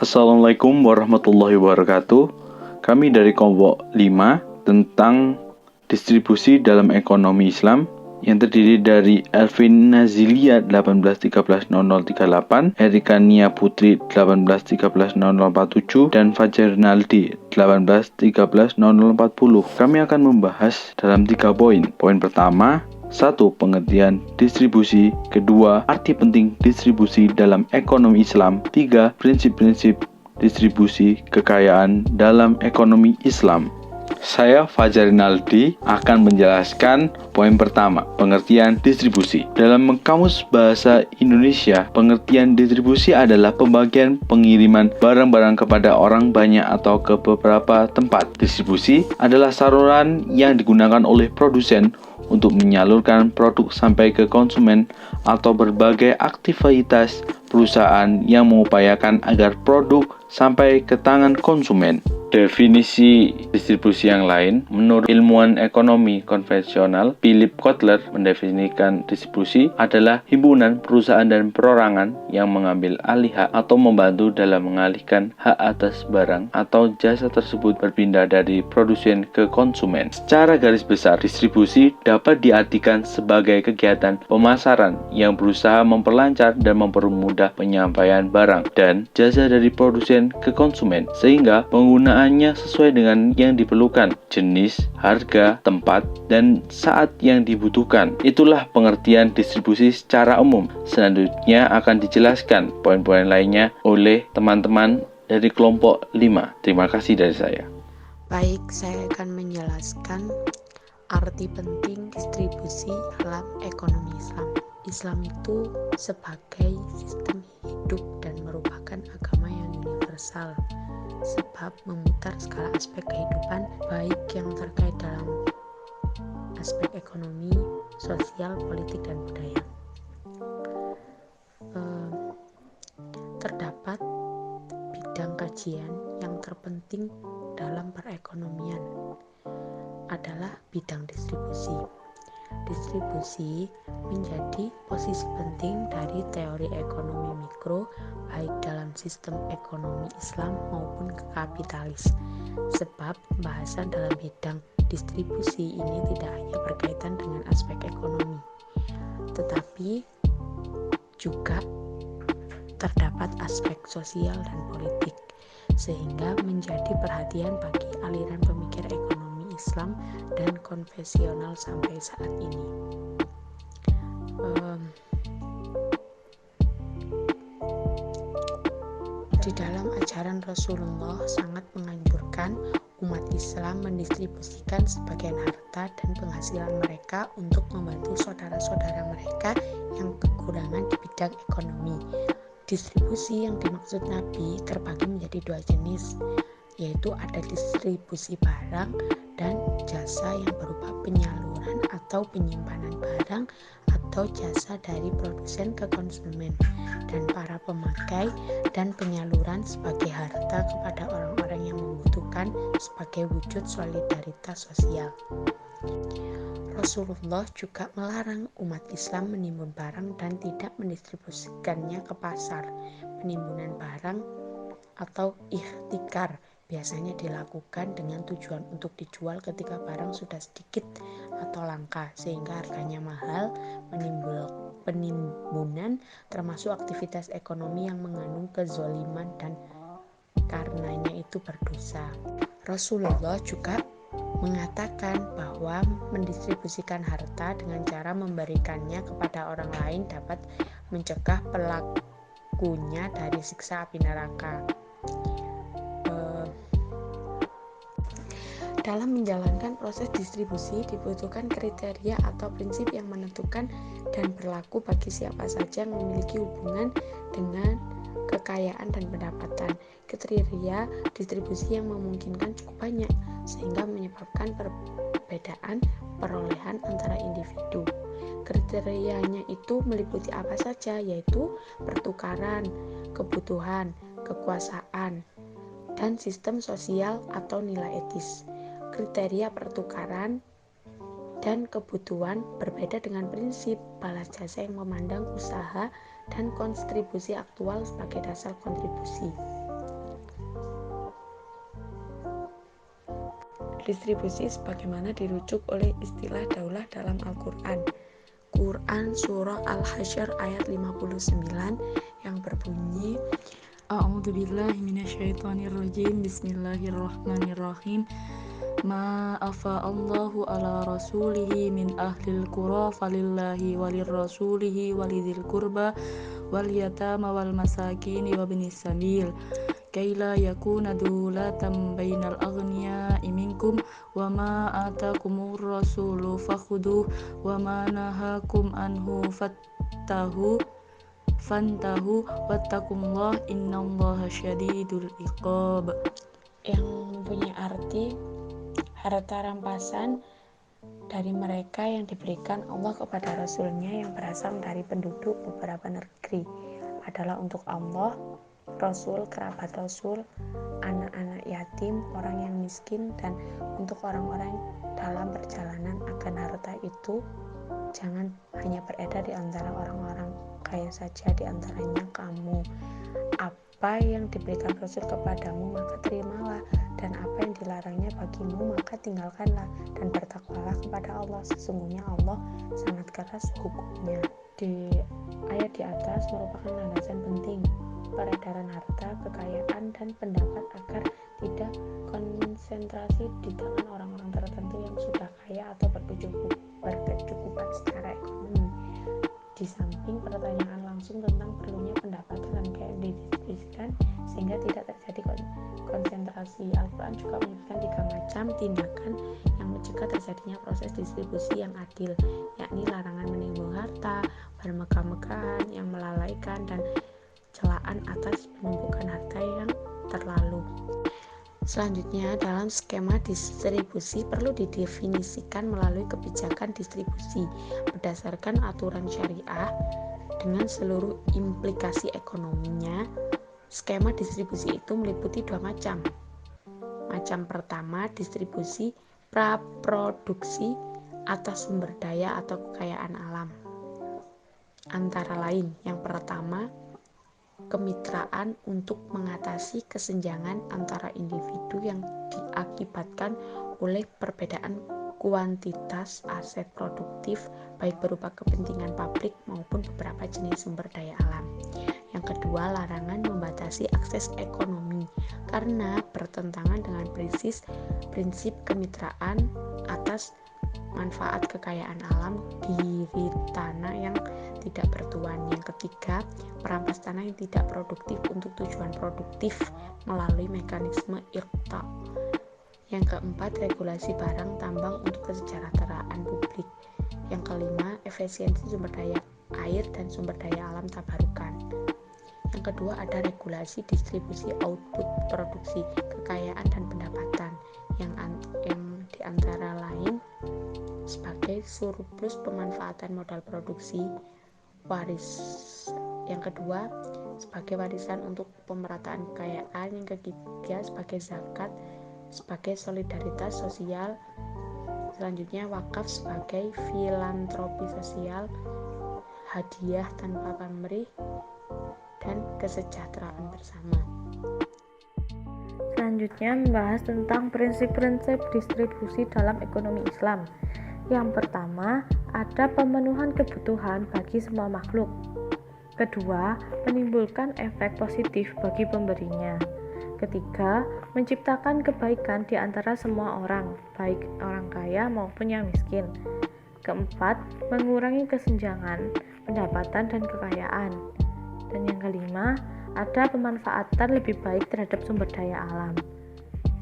Assalamualaikum warahmatullahi wabarakatuh. Kami dari kelompok 5 tentang distribusi dalam ekonomi Islam yang terdiri dari Elvin Nazilia 18130038, Erika Nia Putri 18130047, dan Fajar Rinaldi 18130040. Kami akan membahas dalam 3 poin. Poin pertama, 1. Pengertian distribusi. 2. Arti penting distribusi dalam ekonomi Islam. 3. Prinsip-prinsip distribusi kekayaan dalam ekonomi Islam. Saya Fajar Rinaldi akan menjelaskan poin pertama, pengertian distribusi. Dalam Kamus Bahasa Indonesia, pengertian distribusi adalah pembagian pengiriman barang-barang kepada orang banyak atau ke beberapa tempat. Distribusi adalah saluran yang digunakan oleh produsen untuk menyalurkan produk sampai ke konsumen atau berbagai aktivitas perusahaan yang mengupayakan agar produk sampai ke tangan konsumen. Definisi distribusi yang lain, menurut ilmuwan ekonomi konvensional, Philip Kotler mendefinisikan distribusi adalah himpunan perusahaan dan perorangan yang mengambil alih hak atau membantu dalam mengalihkan hak atas barang atau jasa tersebut berpindah dari produsen ke konsumen. Secara garis besar, distribusi dapat diartikan sebagai kegiatan pemasaran yang berusaha memperlancar dan mempermudah penyampaian barang dan jasa dari produsen ke konsumen, sehingga penggunaan sesuai dengan yang diperlukan, jenis, harga, tempat, dan saat yang dibutuhkan. Itulah pengertian distribusi secara umum. Selanjutnya akan dijelaskan poin-poin lainnya oleh teman-teman dari kelompok 5. Terima kasih dari saya. Baik, saya akan menjelaskan arti penting distribusi dalam ekonomi Islam. Islam itu sebagai sistem hidup dan merupakan agama yang universal, sebab memutar segala aspek kehidupan, baik yang terkait dalam aspek ekonomi, sosial, politik, dan budaya. Terdapat bidang kajian yang terpenting dalam perekonomian adalah bidang distribusi. Distribusi menjadi posisi penting dari teori ekonomi mikro, baik dalam sistem ekonomi Islam maupun kapitalis. Sebab pembahasan dalam bidang distribusi ini tidak hanya berkaitan dengan aspek ekonomi, tetapi juga terdapat aspek sosial dan politik, sehingga menjadi perhatian bagi aliran pemikir ekonomi Islam dan konvensional sampai saat ini. Di dalam ajaran Rasulullah sangat menganjurkan umat Islam mendistribusikan sebagian harta dan penghasilan mereka untuk membantu saudara-saudara mereka yang kekurangan di bidang ekonomi. Distribusi yang dimaksud Nabi terbagi menjadi 2 jenis, yaitu ada distribusi barang dan jasa yang berupa penyaluran atau penyimpanan barang atau jasa dari produsen ke konsumen dan para pemakai, dan penyaluran sebagai harta kepada orang-orang yang membutuhkan sebagai wujud solidaritas sosial. Rasulullah juga melarang umat Islam menimbun barang dan tidak mendistribusikannya ke pasar. Penimbunan barang atau ihtikar biasanya dilakukan dengan tujuan untuk dijual ketika barang sudah sedikit atau langka sehingga harganya mahal. Penimbunan termasuk aktivitas ekonomi yang mengandung kezaliman dan karenanya itu berdosa. Rasulullah juga mengatakan bahwa mendistribusikan harta dengan cara memberikannya kepada orang lain dapat mencegah pelakunya dari siksa api neraka. Dalam menjalankan proses distribusi dibutuhkan kriteria atau prinsip yang menentukan dan berlaku bagi siapa saja yang memiliki hubungan dengan kekayaan dan pendapatan. Kriteria distribusi yang memungkinkan cukup banyak sehingga menyebabkan perbedaan perolehan antara individu. Kriterianya itu meliputi apa saja, yaitu pertukaran, kebutuhan, kekuasaan, dan sistem sosial atau nilai etis. Kriteria pertukaran dan kebutuhan berbeda dengan prinsip balas jasa yang memandang usaha dan kontribusi aktual sebagai dasar kontribusi. distribusi sebagaimana dirujuk oleh istilah daulah dalam Al-Quran. Quran Surah Al-Hasyr ayat 59 yang berbunyi A'udzubillahi minasyaitonirrajim. Bismillahirrahmanirrahim. Ma afa'allahu ala rasulihi min ahlil qura falillahi walirrasulihi walidhil qurba wal yatama wal masakin wa ibnis sabil kaila yakuna dulatan bainal aghniya'i minkum wa ma atakumur rasulu fakhuduh wa ma nahakum anhu fantahu wattaqullah innallaha syadidul iqab, yang mempunyai arti harta rampasan dari mereka yang diberikan Allah kepada Rasulnya yang berasal dari penduduk beberapa negeri adalah untuk Allah, Rasul, kerabat Rasul, anak-anak yatim, orang yang miskin, dan untuk orang-orang dalam perjalanan, agar harta itu jangan hanya beredar di antara orang-orang kaya saja, di antaranya kamu. Apa yang diberikan Rasul kepadamu maka terimalah, dan apa yang dilarangnya bagimu maka tinggalkanlah, dan bertakwalah kepada Allah, sesungguhnya Allah sangat keras hukumnya. Di ayat di atas merupakan landasan penting peredaran harta, kekayaan, dan pendapat agar tidak konsentrasi di tangan orang-orang tertentu yang sudah kaya atau berkecukupan secara ekonomi. Di samping pertanyaan langsung tentang perlunya pendapatan dan kekayaan didistribusikan sehingga tidak terjadi konsentrasi, Al-Quran juga menyebutkan 3 macam tindakan yang mencegah terjadinya proses distribusi yang adil, yakni larangan menimbun harta, bermegah-megahan, yang melalaikan, dan celaan atas penumpukan harta yang terlalu. Selanjutnya, dalam skema distribusi perlu didefinisikan melalui kebijakan distribusi berdasarkan aturan syariah dengan seluruh implikasi ekonominya. Skema distribusi itu meliputi 2 macam. Macam pertama, distribusi praproduksi atas sumber daya atau kekayaan alam. Antara lain, yang pertama, kemitraan untuk mengatasi kesenjangan antara individu yang diakibatkan oleh perbedaan kuantitas aset produktif baik berupa kepentingan publik maupun beberapa jenis sumber daya alam. Yang kedua, larangan membatasi akses ekonomi karena bertentangan dengan prinsip kemitraan atas manfaat kekayaan alam di tanah yang tidak bertuan. Yang ketiga, merampas tanah yang tidak produktif untuk tujuan produktif melalui mekanisme iqta. Yang keempat, regulasi barang tambang untuk kesejahteraan publik. Yang kelima, efisiensi sumber daya air dan sumber daya alam tabarukan. Yang kedua, ada regulasi distribusi output produksi, kekayaan, dan pendapatan yang diantara lain sebagai surplus pemanfaatan modal produksi, yang kedua sebagai warisan untuk pemerataan kekayaan, yang ketiga sebagai zakat sebagai solidaritas sosial, selanjutnya wakaf sebagai filantropi sosial, hadiah tanpa pamrih, dan kesejahteraan bersama. Selanjutnya membahas tentang prinsip-prinsip distribusi dalam ekonomi Islam. Yang pertama, ada pemenuhan kebutuhan bagi semua makhluk. Kedua, menimbulkan efek positif bagi pemberinya. Ketiga, menciptakan kebaikan di antara semua orang, baik orang kaya maupun yang miskin. Keempat, mengurangi kesenjangan pendapatan dan kekayaan. Dan yang kelima, ada pemanfaatan lebih baik terhadap sumber daya alam.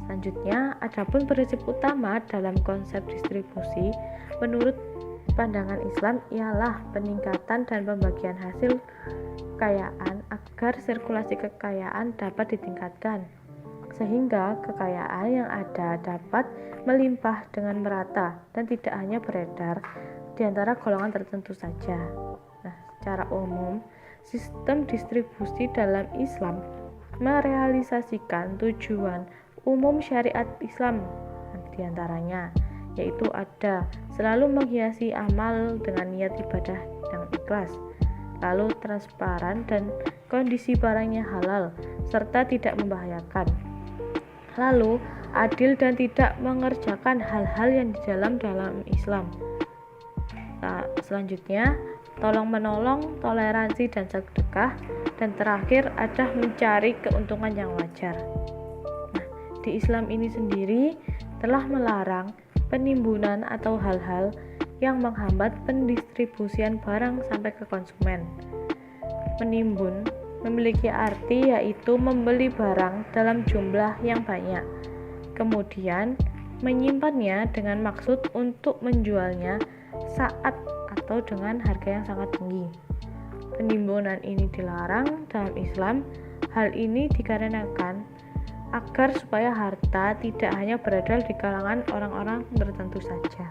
Selanjutnya, adapun prinsip utama dalam konsep distribusi menurut pandangan Islam ialah peningkatan dan pembagian hasil kekayaan agar sirkulasi kekayaan dapat ditingkatkan, sehingga kekayaan yang ada dapat melimpah dengan merata dan tidak hanya beredar di antara golongan tertentu saja. Nah, secara umum, sistem distribusi dalam Islam merealisasikan tujuan umum syariat Islam, di antaranya yaitu ada selalu menghiasi amal dengan niat ibadah yang ikhlas, lalu transparan dan kondisi barangnya halal serta tidak membahayakan, lalu adil dan tidak mengerjakan hal-hal yang di dalam Islam. Nah, selanjutnya, tolong menolong, toleransi dan sedekah, dan terakhir ada mencari keuntungan yang wajar. Nah, di Islam ini sendiri telah melarang penimbunan atau hal-hal yang menghambat pendistribusian barang sampai ke konsumen. Menimbun memiliki arti yaitu membeli barang dalam jumlah yang banyak, kemudian menyimpannya dengan maksud untuk menjualnya saat atau dengan harga yang sangat tinggi. Penimbunan ini dilarang dalam Islam. Hal ini dikarenakan agar supaya harta tidak hanya beredar di kalangan orang-orang tertentu saja.